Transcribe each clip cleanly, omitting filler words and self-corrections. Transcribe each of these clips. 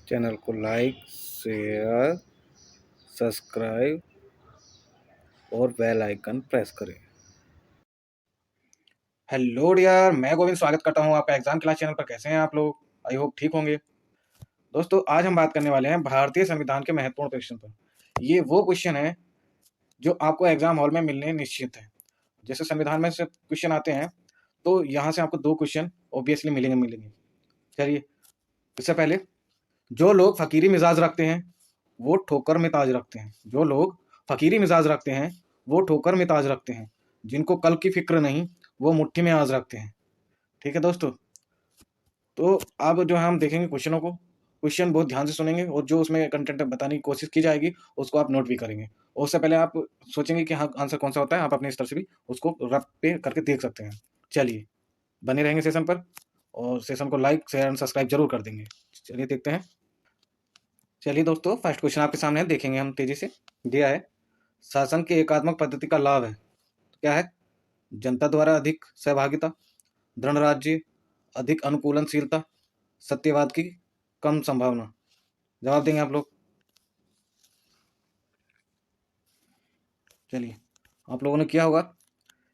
Channel को like, share, subscribe और bell icon press करें। हेलो डियर, मैं गोविंद स्वागत करता हूं आपका एग्जाम क्लास चैनल पर। कैसे हैं आप लोग? आई होप ठीक होंगे। दोस्तों, आज हम बात करने वाले हैं भारतीय संविधान के महत्वपूर्ण क्वेश्चन पर। ये वो क्वेश्चन है जो आपको एग्जाम हॉल में मिलने निश्चित है। जैसे संविधान में से क्वेश्चन आते हैं तो यहाँ से आपको 2 क्वेश्चन ऑब्वियसली मिलेंगे। चलिए, इससे पहले, जो लोग फकीरी मिजाज रखते हैं वो ठोकर में ताज रखते हैं। जो लोग फकीरी मिजाज रखते हैं वो ठोकर में ताज रखते हैं। जिनको कल की फिक्र नहीं वो मुट्ठी में आज रखते हैं। ठीक है दोस्तों, तो अब जो है हम देखेंगे क्वेश्चनों को। क्वेश्चन बहुत ध्यान से सुनेंगे और जो उसमें कंटेंट बताने की कोशिश की जाएगी उसको आप नोट भी करेंगे। और उससे पहले आप सोचेंगे कि हाँ आंसर कौन सा होता है, आप अपने स्तर से भी उसको रफ पे करके देख सकते हैं। चलिए, बने रहेंगे सेशन पर और सेशन को लाइक, शेयर एंड सब्सक्राइब जरूर कर देंगे। चलिए देखते हैं। चलिए दोस्तों, फर्स्ट क्वेश्चन आपके सामने है, देखेंगे हम तेजी से। दिया है, शासन की एकात्मक पद्धति का लाभ है। तो क्या है? जनता द्वारा अधिक सहभागिता, दृढ़ राज्य, अधिक अनुकूलनशीलता, सत्यवाद की कम संभावना। जवाब देंगे आप लोग। चलिए, आप लोगों ने किया होगा।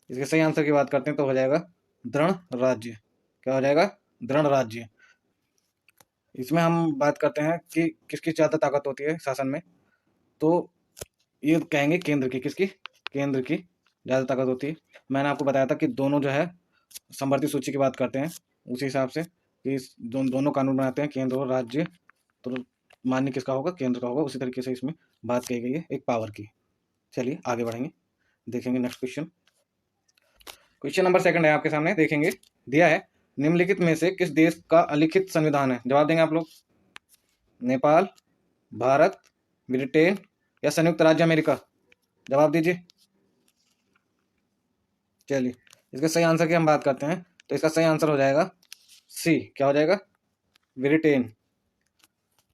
इसके सही आंसर की बात करते हैं तो हो जाएगा दृढ़ राज्य। क्या हो जाएगा? दृढ़ राज्य। इसमें हम बात करते हैं कि किसकी ज़्यादा ताकत होती है शासन में, तो ये कहेंगे केंद्र की। किसकी? केंद्र की ज़्यादा ताकत होती है। मैंने आपको बताया था कि दोनों जो है समवर्ती सूची की बात करते हैं उसी हिसाब से कि दोनों कानून बनाते हैं, केंद्र और राज्य। तो मान्य किसका होगा? केंद्र का होगा। उसी तरीके से इसमें बात कही गई है एक पावर की। चलिए आगे बढ़ेंगे, देखेंगे next question. Question number second है आपके सामने, देखेंगे। दिया है, निम्नलिखित में से किस देश का अलिखित संविधान है? जवाब देंगे आप लोग। नेपाल, भारत, ब्रिटेन या संयुक्त राज्य अमेरिका? जवाब दीजिए। चलिए, इसके सही आंसर की हम बात करते हैं तो इसका सही आंसर हो जाएगा सी। क्या हो जाएगा? ब्रिटेन।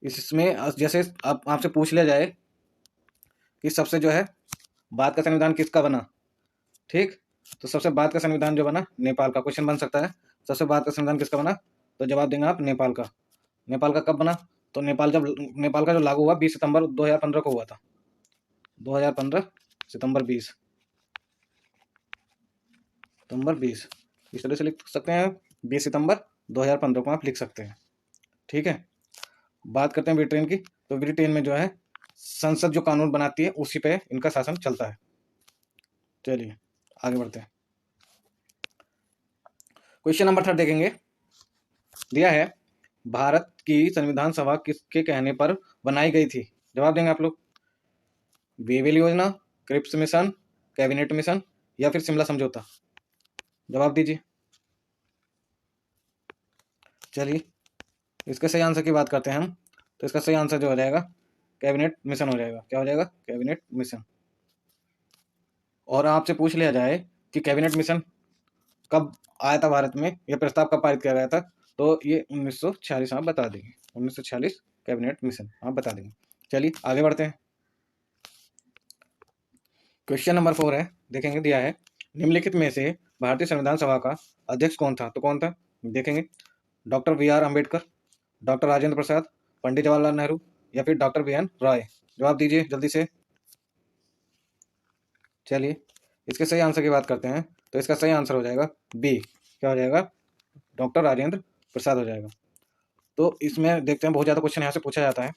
इसमें जैसे आप आपसे पूछ लिया जाए कि सबसे जो है बाद का संविधान किसका बना, ठीक, तो सबसे बाद का संविधान जो बना नेपाल का। क्वेश्चन बन सकता है सबसे बाद का संविधान किसका बना, तो जवाब देंगे आप नेपाल का। नेपाल का कब बना? तो नेपाल का जो लागू हुआ 20 सितंबर 2015 को हुआ था। 2015 सितंबर 20 सितंबर 20 इस तरह से लिख सकते हैं। 20 सितंबर 2015 को आप लिख सकते हैं। ठीक है, बात करते हैं ब्रिटेन की। तो ब्रिटेन में जो है संसद जो कानून बनाती है उसी पे इनका शासन चलता है। चलिए आगे बढ़ते हैं। क्वेश्चन नंबर 3 देखेंगे। दिया है, भारत की संविधान सभा किसके कहने पर बनाई गई थी? जवाब देंगे आप लोग। वेवेल योजना, क्रिप्स मिशन, कैबिनेट मिशन या फिर शिमला समझौता? जवाब दीजिए। चलिए, इसके सही आंसर की बात करते हैं हम। तो इसका सही आंसर जो हो जाएगा कैबिनेट मिशन हो जाएगा। क्या हो जाएगा? Cabinet mission. और आपसे पूछ लिया जाए कि कैबिनेट मिशन कब आया था भारत में, यह प्रस्ताव कब पारित किया गया था, तो ये 1946 आप बता देंगे। 1946 कैबिनेट मिशन आप बता देंगे। चलिए आगे बढ़ते हैं। क्वेश्चन नंबर 4 है, देखेंगे। दिया है, निम्नलिखित में से भारतीय संविधान सभा का अध्यक्ष कौन था? तो कौन था देखेंगे। Doctor B R Ambedkar, doctor Rajendra Prasad, Pandit Jawaharlal Nehru या फिर डॉक्टर बी एन राय? जवाब दीजिए जल्दी से। चलिए, इसके सही आंसर की बात करते हैं तो इसका सही आंसर हो जाएगा बी। क्या हो जाएगा? डॉक्टर राजेंद्र प्रसाद हो जाएगा। तो इसमें देखते हैं, बहुत ज़्यादा क्वेश्चन यहाँ से पूछा जाता है।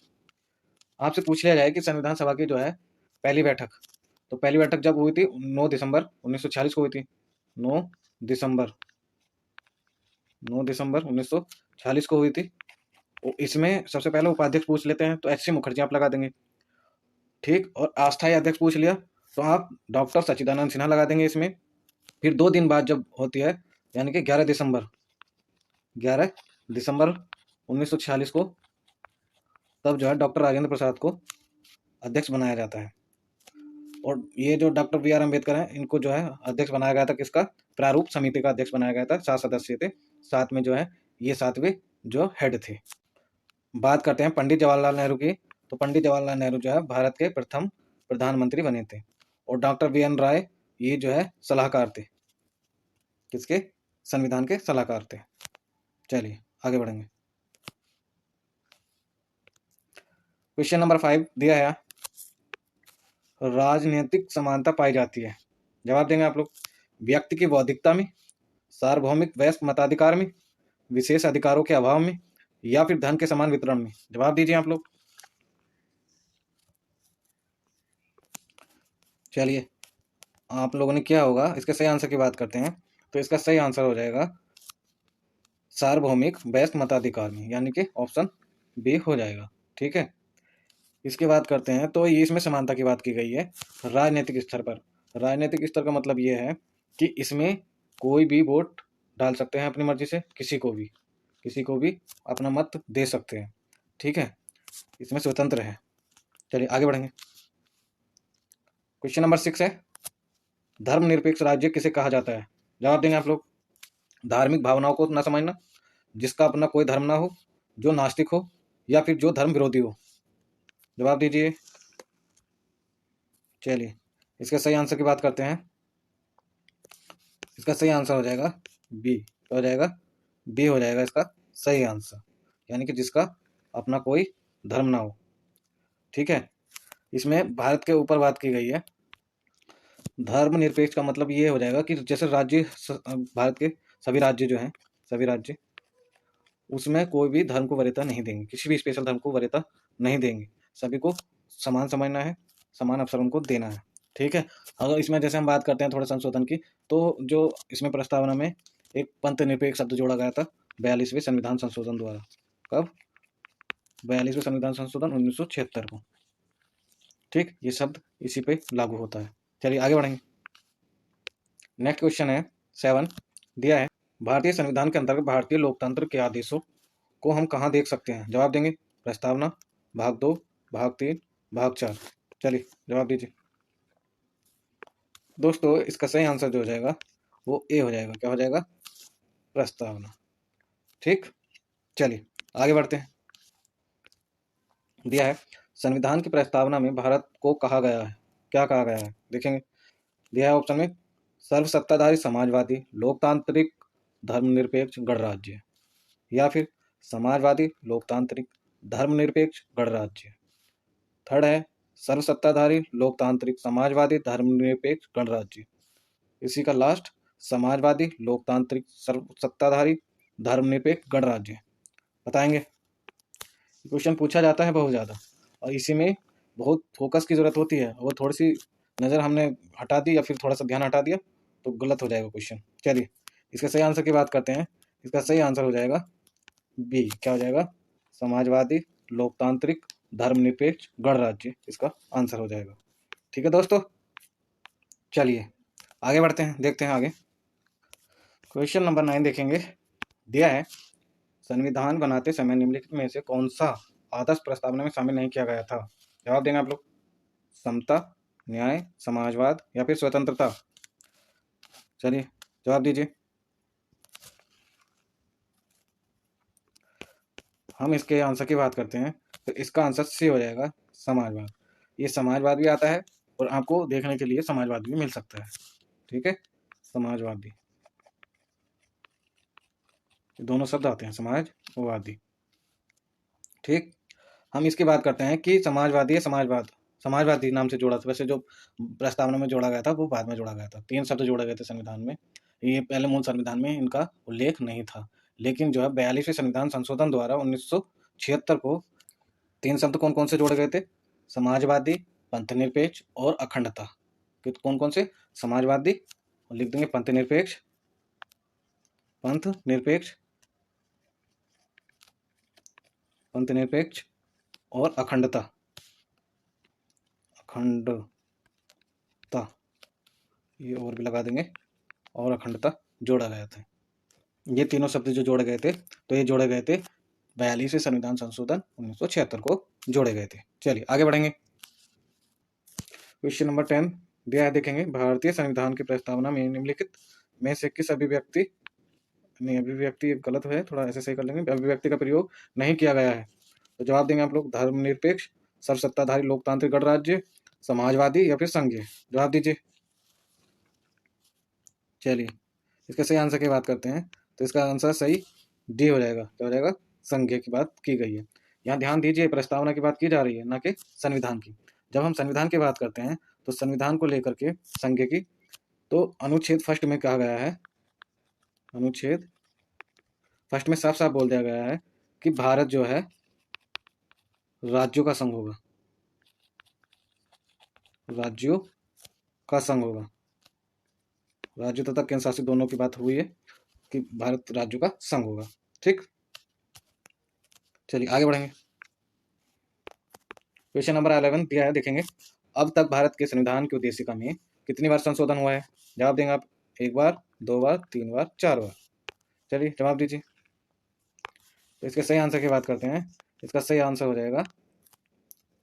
आपसे पूछ लिया जाए कि संविधान सभा की जो है पहली बैठक, तो पहली बैठक जब हुई थी 9 दिसंबर 1946 को हुई थी। 9 दिसंबर 9 दिसंबर 1946 को हुई थी। इसमें सबसे पहले उपाध्यक्ष पूछ लेते हैं तो एच सी मुखर्जी आप लगा देंगे, ठीक। और अस्थायी अध्यक्ष पूछ लिया तो आप डॉक्टर सच्चिदानंद सिन्हा लगा देंगे इसमें। फिर 2 दिन बाद जब होती है, यानी कि 11 दिसंबर 1946 को, तब जो है डॉक्टर राजेंद्र प्रसाद को अध्यक्ष बनाया जाता है। और ये जो डॉक्टर बी आर अम्बेडकर हैं इनको जो है अध्यक्ष बनाया गया था। किसका? प्रारूप समिति का अध्यक्ष बनाया गया था। 7 सदस्य थे, साथ में जो है ये 7वें जो हेड थे। बात करते हैं पंडित जवाहरलाल नेहरू की। तो पंडित जवाहरलाल नेहरू जो है भारत के प्रथम प्रधानमंत्री बने थे। और डॉक्टर बी एन राय ये जो है सलाहकार थे। किसके? संविधान के सलाहकार थे। चलिए आगे बढ़ेंगे। क्वेश्चन नंबर 5 दिया है, राजनीतिक समानता पाई जाती है। जवाब देंगे आप लोग, व्यक्ति की बौद्धिकता में, सार्वभौमिक वयस्क मताधिकार में, विशेष अधिकारों के अभाव में, या फिर धन के समान वितरण में। जवाब दीजिए आप लोग। चलिए, आप लोगों ने क्या होगा, इसके सही आंसर की बात करते हैं। तो इसका सही आंसर हो जाएगा सार्वभौमिक वयस्क मताधिकार में, यानी कि ऑप्शन बी हो जाएगा। ठीक है, इसकी बात करते हैं। तो ये इसमें समानता की बात की गई है राजनीतिक स्तर पर। राजनीतिक स्तर का मतलब ये है कि इसमें कोई भी वोट डाल सकते हैं अपनी मर्जी से, किसी को भी अपना मत दे सकते हैं। ठीक है, इसमें स्वतंत्र है। चलिए आगे बढ़ेंगे। क्वेश्चन नंबर 6 है, धर्मनिरपेक्ष राज्य किसे कहा जाता है। जवाब देंगे आप लोग, धार्मिक भावनाओं को न समझना, जिसका अपना कोई धर्म ना हो, जो नास्तिक हो, या फिर जो धर्म विरोधी हो। जवाब दीजिए। चलिए, इसके सही आंसर की बात करते हैं। इसका सही आंसर हो जाएगा बी। क्या हो जाएगा, बी हो जाएगा इसका सही आंसर, यानी कि जिसका अपना कोई धर्म ना हो। ठीक है, इसमें भारत के ऊपर बात की गई है। धर्मनिरपेक्ष का मतलब ये हो जाएगा कि जैसे भारत के सभी राज्य जो हैं, सभी राज्य उसमें कोई भी धर्म को वरीयता नहीं देंगे, किसी भी स्पेशल धर्म को वरीयता नहीं देंगे, सभी को समान समझना है, समान अवसर उनको देना है। ठीक है, अगर इसमें जैसे हम बात करते हैं थोड़े संशोधन की, तो जो इसमें प्रस्तावना में एक पंथ निरपेक्ष शब्द जोड़ा गया था 42वें संविधान संशोधन द्वारा। कब, 42वें संविधान संशोधन 1976 को। ठीक, ये शब्द इसी पे लागू होता है। चलिए आगे बढ़ेंगे। नेक्स्ट क्वेश्चन है 7 दिया है, भारतीय संविधान के अंतर्गत भारतीय लोकतंत्र के आदेशों को हम कहाँ देख सकते हैं। जवाब देंगे, प्रस्तावना, भाग 2, भाग 3, भाग 4। चलिए जवाब दीजिए। दोस्तों इसका सही आंसर जो हो जाएगा वो ए हो जाएगा। क्या हो जाएगा, प्रस्तावना। ठीक, चलिए आगे बढ़ते हैं। दिया है, संविधान की प्रस्तावना में भारत को कहा गया है, क्या कहा गया है, देखेंगे। दिया है ऑप्शन में, सर्वसत्ताधारी समाजवादी लोकतांत्रिक धर्मनिरपेक्ष गणराज्य, या फिर समाजवादी लोकतांत्रिक धर्मनिरपेक्ष गणराज्य। थर्ड है, सर्वसत्ताधारी लोकतांत्रिक समाजवादी धर्मनिरपेक्ष गणराज्य। इसी का लास्ट, समाजवादी लोकतांत्रिक सर्वसत्ताधारी धर्मनिरपेक्ष गणराज्य। बताएंगे, क्वेश्चन पूछा जाता है बहुत ज़्यादा, और इसी में बहुत फोकस की ज़रूरत होती है। वो थोड़ी सी नज़र हमने हटा दी या फिर थोड़ा सा ध्यान हटा दिया तो गलत हो जाएगा क्वेश्चन। चलिए इसके सही आंसर की बात करते हैं। इसका सही आंसर हो जाएगा बी। क्या हो जाएगा, समाजवादी लोकतांत्रिक धर्मनिरपेक्ष गणराज्य इसका आंसर हो जाएगा। ठीक है दोस्तों, चलिए आगे बढ़ते हैं, देखते हैं आगे। क्वेश्चन नंबर 9 देखेंगे। दिया है, संविधान बनाते समय निम्नलिखित में से कौन सा आदर्श प्रस्तावना में शामिल नहीं किया गया था। जवाब देंगे आप लोग, समता, न्याय, समाजवाद, या फिर स्वतंत्रता। चलिए जवाब दीजिए। हम इसके आंसर की बात करते हैं तो इसका आंसर सी हो जाएगा, समाजवाद। ये समाजवाद भी आता है और आपको देखने के लिए समाजवाद भी मिल सकता है। ठीक है, समाजवादी, दोनों शब्द आते हैं, समाजवादी। ठीक, हम इसकी बात करते हैं कि समाजवादी है, समाजवादी नाम से जोड़ा था। वैसे जो प्रस्तावना में जोड़ा गया था वो बाद में जोड़ा गया था, 3 शब्द जोड़े गए थे संविधान में। ये पहले मूल संविधान में इनका उल्लेख नहीं था, लेकिन जो है 42वें संविधान संशोधन द्वारा 1976 को 3 शब्द कौन कौन से जोड़े गए थे, समाजवादी, पंथनिरपेक्ष और अखंडता। कौन कौन से, समाजवादी, लिख देंगे पंथनिरपेक्ष, पंथनिरपेक्ष और अखंडता, ये और भी लगा देंगे, और अखंडता जोड़ा गया था। ये तीनों शब्द जो जोड़े गए थे, तो ये जोड़े गए थे 42वें संविधान संशोधन 1976 को जोड़े गए थे। चलिए आगे बढ़ेंगे। क्वेश्चन नंबर 10 दिया है, देखेंगे। भारतीय संविधान की प्रस्तावना में निम्नलिखित में से किस अभिव्यक्ति, नहीं अभिव्यक्ति गलत है, थोड़ा ऐसे सही कर लेंगे, अभिव्यक्ति का प्रयोग नहीं किया गया है। तो जवाब देंगे आप लोग, धर्मनिरपेक्ष, सर्वसत्ताधारी लोकतांत्रिक गणराज्य, समाजवादी, या फिर संघीय। जवाब दीजिए। चलिए इसके सही आंसर की बात करते हैं। तो इसका आंसर सही डी हो जाएगा। क्या हो जाएगा, संघीय की बात की गई है। यहाँ ध्यान दीजिए, प्रस्तावना की बात की जा रही है, ना कि संविधान की। जब हम संविधान की बात करते हैं तो संविधान को लेकर के संज्ञा की, तो अनुच्छेद फर्स्ट में कहा गया है, अनुच्छेद फर्स्ट में साफ साफ बोल दिया गया है कि भारत जो है राज्यों का संघ होगा, राज्यों का संघ होगा। राज्य तथा केंद्र शासित दोनों की बात हुई है कि भारत राज्यों का संघ होगा। ठीक, चलिए आगे बढ़ेंगे। क्वेश्चन नंबर 11 दिया है, देखेंगे। अब तक भारत के संविधान की उद्देशिका में कितनी बार संशोधन हुआ है? जवाब देंगे आप, 1 बार, 2 बार, 3 बार, 4 बार। चलिए जवाब दीजिए। तो इसके सही आंसर की बात करते हैं। इसका सही आंसर हो जाएगा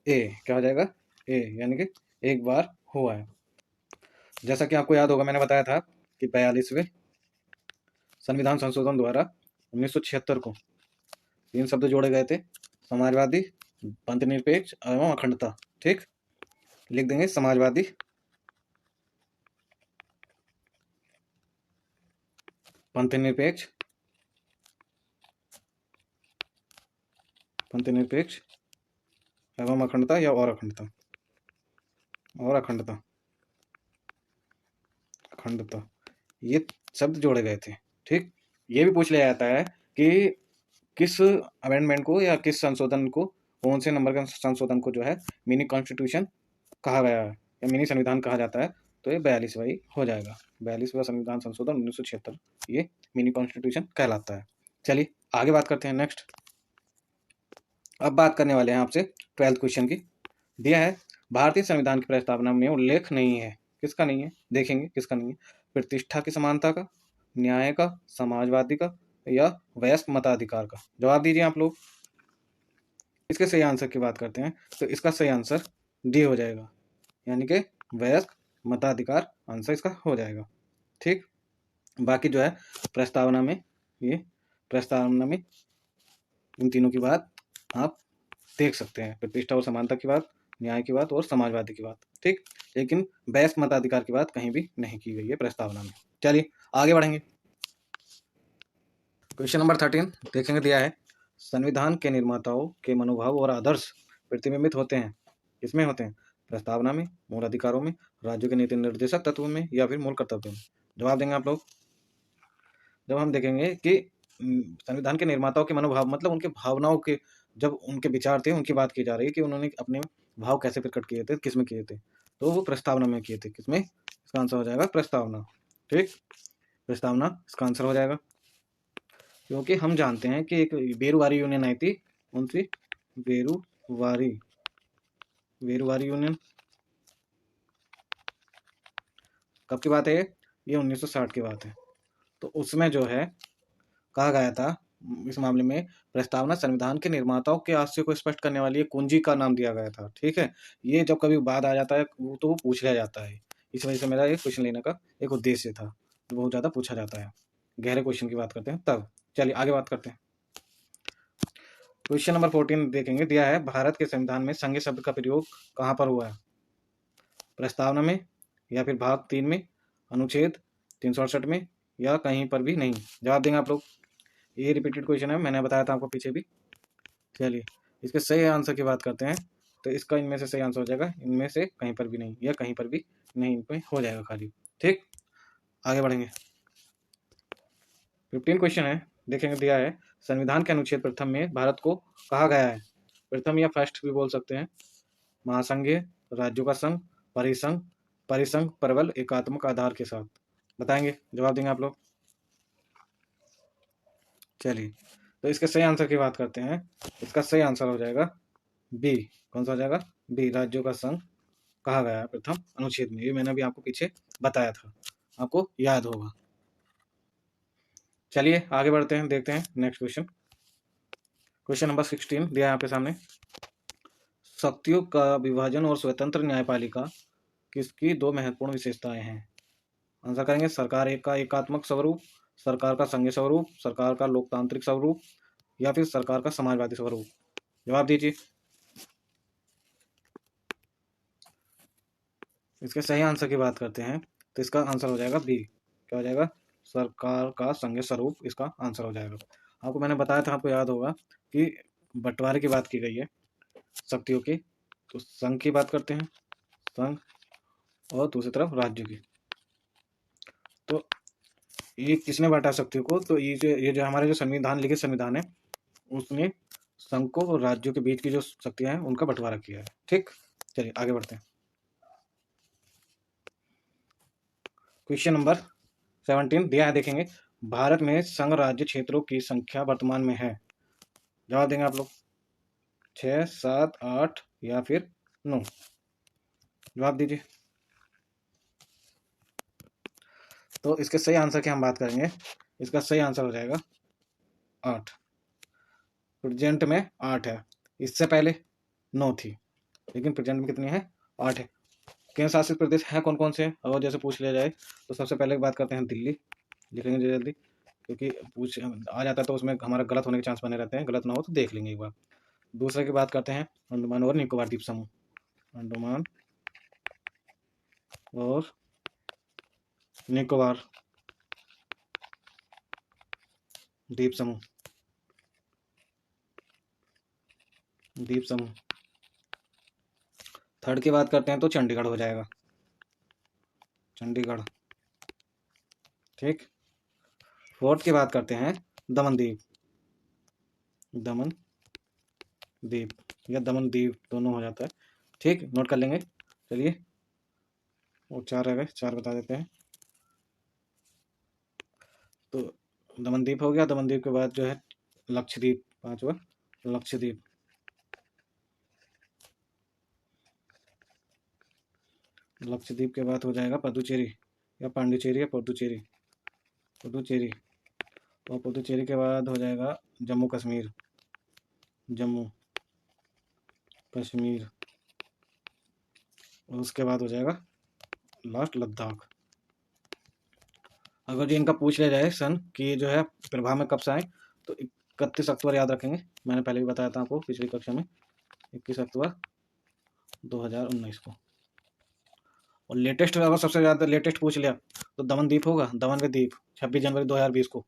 ए। क्या हो जाएगा? ए, यानी कि 1 बार हुआ है। जैसा कि आपको याद होगा, मैंने बताया था कि 42वें संविधान संशोधन द्वारा 1976 को 3 शब्द जोड़े गए थे, समाजवादी, पंथनिरपेक्ष एवं अखंडता। ठीक, लिख देंगे समाजवादी, पंथनिरपेक्ष, पंथनिरपेक्ष एवं अखंडता, या और अखंडता, और अखंडता, अखंडता, ये शब्द जोड़े गए थे। ठीक, ये भी पूछ लिया जाता है कि किस अमेंडमेंट को या किस संशोधन को, कौन से नंबर का संशोधन को जो है मिनी कॉन्स्टिट्यूशन कहा गया है या मिनी संविधान कहा जाता है। तो ये 42वां हो जाएगा, 42वां संविधान संशोधन 1976, ये मिनी कॉन्स्टिट्यूशन कहलाता है। चलिए आगे बात करते हैं। नेक्स्ट, अब बात करने वाले हैं आपसे 12th क्वेश्चन की। दिया है, भारतीय संविधान की प्रस्तावना में उल्लेख नहीं है। किसका नहीं है? देखेंगे किसका नहीं है। प्रतिष्ठा की समानता का, न्याय का, समाजवादी का, या वयस्क मताधिकार का। जवाब दीजिए आप लोग। इसके सही आंसर की बात करते हैं तो इसका सही आंसर डी हो जाएगा, यानी कि वयस्क मताधिकार आंसर इसका हो जाएगा। ठीक, बाकी जो है प्रस्तावना में, ये प्रस्तावना में इन तीनों की बात आप देख सकते हैं, प्रतिष्ठा और समानता की बात, न्याय की बात और समाजवादी की बात। ठीक, लेकिन वयस्क मताधिकार की बात कहीं भी नहीं की गई है प्रस्तावना में। चलिए आगे बढ़ेंगे। क्वेश्चन नंबर 13 देखेंगे। दिया है, संविधान के निर्माताओं के मनोभाव और आदर्श प्रतिबिंबित होते हैं। किसमें होते हैं? प्रस्तावना में, मूल अधिकारों में, राज्यों के नीति निर्देशक तत्व में, या फिर मूल कर्तव्यों में। जवाब देंगे आप लोग। जब हम देखेंगे कि संविधान के निर्माताओं के मनोभाव मतलब उनके भावनाओं के, जब उनके विचार थे उनकी बात की जा रही है कि उन्होंने अपने भाव कैसे प्रकट किए थे, किसमें किए थे, तो वो प्रस्तावना में किए थे। किसमें? इसका आंसर हो जाएगा प्रस्तावना। ठीक, प्रस्तावना इसका आंसर हो जाएगा, क्योंकि हम जानते हैं कि एक बेरुवारी यूनियन आई थी, कौन सी? बेरुवारी, बेरुवारी यूनियन कब की बात है? ये 1960 की बात है। तो उसमें जो है कहा गया था, इस मामले में प्रस्तावना संविधान के निर्माताओं के आशय को स्पष्ट करने वाली एक कुंजी का नाम दिया गया था। ठीक है, ये जब कभी बाद आ जाता है तो वो पूछ लिया जाता है। इस वजह से मेरा ये क्वेश्चन लेने का एक उद्देश्य था, तो बहुत ज़्यादा पूछा जाता है। गहरे क्वेश्चन की बात करते हैं तब। चलिए आगे बात करते हैं। क्वेश्चन नंबर 14 देखेंगे। दिया है, भारत के संविधान में संघ शब्द का प्रयोग कहाँ पर हुआ है? प्रस्तावना में, या फिर भाग 3 में, अनुच्छेद 368 में, या कहीं पर भी नहीं। जवाब देंगे आप लोग। ये रिपीटेड क्वेश्चन है, मैंने बताया था आपको पीछे भी। चलिए इसके सही आंसर की बात करते हैं तो इसका इनमें से सही आंसर हो जाएगा, इनमें से कहीं पर भी नहीं, या कहीं पर भी नहीं, इनमें हो जाएगा खाली। ठीक, आगे बढ़ेंगे। 15 क्वेश्चन है, देखेंगे। दिया है, संविधान के अनुच्छेद प्रथम में भारत को कहा गया है, प्रथम या फर्स्ट भी बोल सकते हैं, महासंघीय, राज्यों का संघ, परिसंघ, परिसंघ प्रबल एकात्मक आधार के साथ। बताएंगे, जवाब देंगे आप लोग। चलिए तो इसके सही आंसर की बात करते हैं। इसका सही आंसर हो जाएगा बी। कौन सा हो जाएगा? बी, राज्यों का संघ कहा गया है प्रथम अनुच्छेद में। ये मैंने अभी आपको पीछे बताया था, आपको याद होगा। चलिए आगे बढ़ते हैं, देखते हैं नेक्स्ट क्वेश्चन। क्वेश्चन नंबर 16 दिया है आपके सामने। शक्तियों का विभाजन और स्वतंत्र न्यायपालिका किसकी दो महत्वपूर्ण विशेषताएं हैं? आंसर करेंगे, सरकार एक का एकात्मक स्वरूप, सरकार का संघीय स्वरूप, सरकार का लोकतांत्रिक स्वरूप, या फिर सरकार का समाजवादी स्वरूप। जवाब दीजिए। इसके सही आंसर की बात करते हैं तो इसका आंसर हो जाएगा बी। क्या हो जाएगा? सरकार का संघीय स्वरूप इसका आंसर हो जाएगा। आपको मैंने बताया था, आपको याद होगा कि बंटवारे की बात की गई है शक्तियों की, तो संघ की बात करते हैं, संघ, और दूसरी तरफ राज्य की। तो ये किसने बांटा शक्तियों को? तो ये जो हमारे जो संविधान, लिखित संविधान है, उसने संघ को और राज्यों के बीच की जो शक्तियां हैं उनका बंटवारा किया है। ठीक, चलिए आगे बढ़ते हैं। क्वेश्चन नंबर 17 दिया है, देखेंगे। भारत में संघ राज्य क्षेत्रों की संख्या वर्तमान में है। जवाब देंगे आप लोग, 6, 7, 8 या फिर 9। जवाब दीजिए। तो इसके सही आंसर की हम बात करेंगे, इसका सही आंसर हो जाएगा 8। प्रेजेंट में 8 है, इससे पहले 9 थी, लेकिन प्रेजेंट में कितनी है? 8 है। केंद्र शासित प्रदेश हैं कौन कौन से? अगर जैसे पूछ लिया जाए तो सबसे पहले बात करते हैं दिल्ली, लिखेंगे जल्दी, क्योंकि पूछ आ जाता है तो उसमें हमारा गलत होने के चांस बने रहते हैं, गलत ना हो तो देख लेंगे एक बार। दूसरे की बात करते हैं अंडमान और निकोबार द्वीप समूह, अंडमान और निकोबार द्वीप समूह, द्वीप समूह। थर्ड की बात करते हैं तो चंडीगढ़ हो जाएगा, चंडीगढ़। ठीक, फोर्थ की बात करते हैं दमन द्वीप, दमन द्वीप या दमन द्वीप दोनों हो जाता है। ठीक, नोट कर लेंगे। चलिए, और 4 रह गए, 4 बता देते हैं। तो दमनदीप हो गया, दमनदीप के बाद जो है लक्षद्वीप, पांचवा लक्षद्वीप। लक्षद्वीप के बाद हो जाएगा पदुचेरी या पांडिचेरी या पुडुचेरी, पुडुचेरी। और पुडुचेरी के बाद हो जाएगा जम्मू कश्मीर, जम्मू कश्मीर। और उसके बाद हो जाएगा लास्ट लद्दाख। अगर ये इनका पूछ लिया जाए सन कि जो है प्रभाव में कब से आए, तो 31 अक्टूबर याद रखेंगे, मैंने पहले भी बताया था आपको पिछली कक्षा में, 21 अक्टूबर 2019 को। और लेटेस्ट, अगर सबसे ज़्यादा लेटेस्ट पूछ लिया तो दमन द्वीप होगा, दमन के द्वीप 26 जनवरी 2020 को,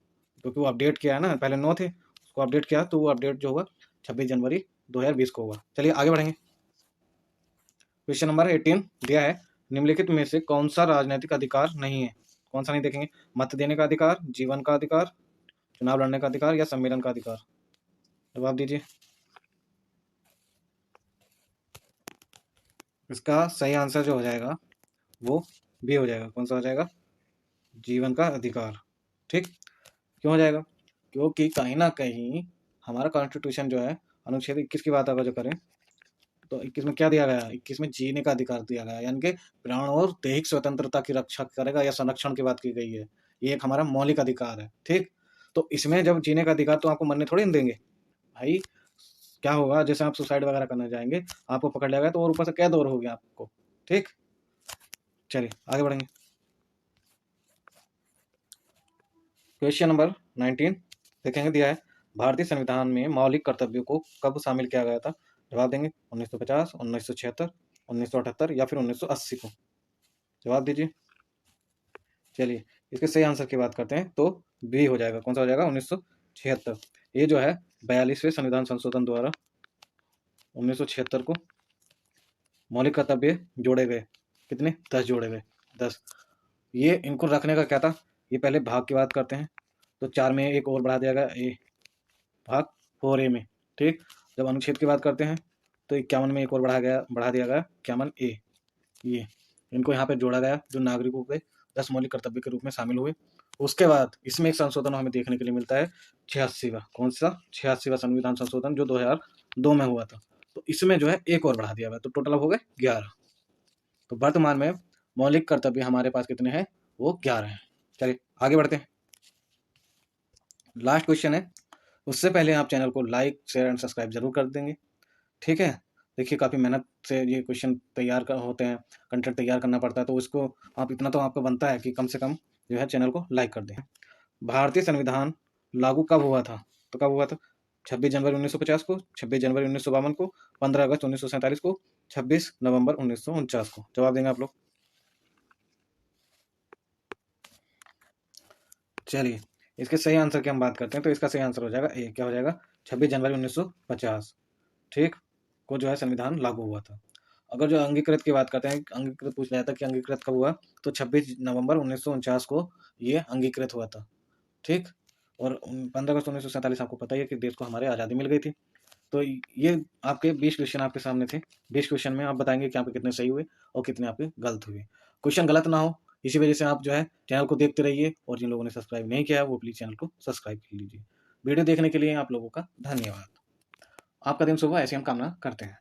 क्योंकि वो अपडेट किया है ना, पहले 9 थे, उसको अपडेट किया, तो वो अपडेट जो होगा 26 जनवरी 2020 को होगा। चलिए आगे बढ़ेंगे। क्वेश्चन नंबर 18 दिया है, निम्नलिखित में से कौन सा राजनीतिक अधिकार नहीं है? कौन सा नहीं, देखेंगे। मत देने का अधिकार, जीवन का अधिकार, चुनाव लड़ने का अधिकार या सम्मेलन का अधिकार। जवाब दीजिए। इसका सही आंसर जो हो जाएगा वो बी हो जाएगा। कौन सा हो जाएगा? जीवन का अधिकार। ठीक, क्यों हो जाएगा? क्योंकि कहीं ना कहीं हमारा कॉन्स्टिट्यूशन जो है, अनुच्छेद 21 की बात अगर जो करें तो 21 में क्या दिया गया? 21 में जीने का अधिकार दिया गया, यानी कि प्राण और दैहिक स्वतंत्रता की रक्षा करेगा या संरक्षण की बात की गई है। ये एक हमारा मौलिक अधिकार है। ठीक, तो इसमें जब जीने का अधिकार, तो आपको मरने थोड़ी ना देंगे भाई। क्या होगा, जैसे आप सुसाइड वगैरह करने जाएंगे, आपको पकड़ लिया गया तो और ऊपर से कैद और हो गया आपको। ठीक, चलिए आगे बढ़ेंगे। क्वेश्चन नंबर 19 देखेंगे, दिया है, भारतीय संविधान में मौलिक कर्तव्यों को कब शामिल किया गया था? जवाब देंगे 1950, 1976, 1978 या फिर 1980 को। जवाब दीजिए। चलिए, इसके सही आंसर की बात करते हैं तो बी हो जाएगा। कौन सा हो जाएगा? 1976। ये जो है 42वें संविधान संशोधन द्वारा 1976 को मौलिक कर्तव्य जोड़े गए। कितने? 10 जोड़े गए, 10। ये इनको रखने का क्या था? ये पहले भाग की बात करते हैं, तो 4 में एक और बढ़ा दिया गया, ए भाग 4A में। ठीक, जब अनुच्छेद की बात करते हैं तो 51 में एक और बढ़ा दिया गया 51A। ये इनको यहाँ पे जोड़ा गया, जो नागरिकों के 10 मौलिक कर्तव्य के रूप में शामिल हुए। उसके बाद इसमें एक संशोधन हमें देखने के लिए मिलता है, 86वां। कौन सा? 86वां संविधान संशोधन, जो 2002 में हुआ था। तो इसमें जो है एक और बढ़ा दिया गया, तो टोटल अब हो गए 11। तो वर्तमान में मौलिक कर्तव्य हमारे पास कितने हैं? वो 11 हैं। चलिए आगे बढ़ते हैं। लास्ट क्वेश्चन है, उससे पहले आप चैनल को लाइक, शेयर एंड सब्सक्राइब जरूर कर देंगे। ठीक है, देखिए काफ़ी मेहनत से ये क्वेश्चन तैयार कर होते हैं, कंटेंट तैयार करना पड़ता है, तो इसको आप इतना तो आपको बनता है कि कम से कम जो है चैनल को लाइक कर दें। भारतीय संविधान लागू कब हुआ था? तो कब हुआ था? 26 जनवरी 1950 को, 26 जनवरी 1952 को, 15 अगस्त 1947 को, 26 नवंबर 1949 को। जवाब देंगे आप लोग। चलिए, इसके सही आंसर की हम बात करते हैं, तो इसका सही आंसर हो जाएगा ए। क्या हो जाएगा? 26 जनवरी 1950 ठीक को जो है संविधान लागू हुआ था। अगर जो अंगीकृत की बात करते हैं, अंगीकृत पूछ लिया था कि अंगीकृत कब हुआ, तो 26 नवंबर 1949 को ये अंगीकृत हुआ था, ठीक। और 15 अगस्त 1947 आपको पता ही है कि देश को हमारे आज़ादी मिल गई थी। तो ये आपके 20 क्वेश्चन आपके सामने थे। 20 क्वेश्चन में आप बताएँगे कि आपके कितने सही हुए और कितने आपके गलत हुए। क्वेश्चन गलत ना हो, इसी वजह से आप जो है चैनल को देखते रहिए, और जिन लोगों ने सब्सक्राइब नहीं किया है वो प्लीज़ चैनल को सब्सक्राइब कर लीजिए। वीडियो देखने के लिए आप लोगों का धन्यवाद। आपका दिन शुभ हो, ऐसी हम कामना करते हैं।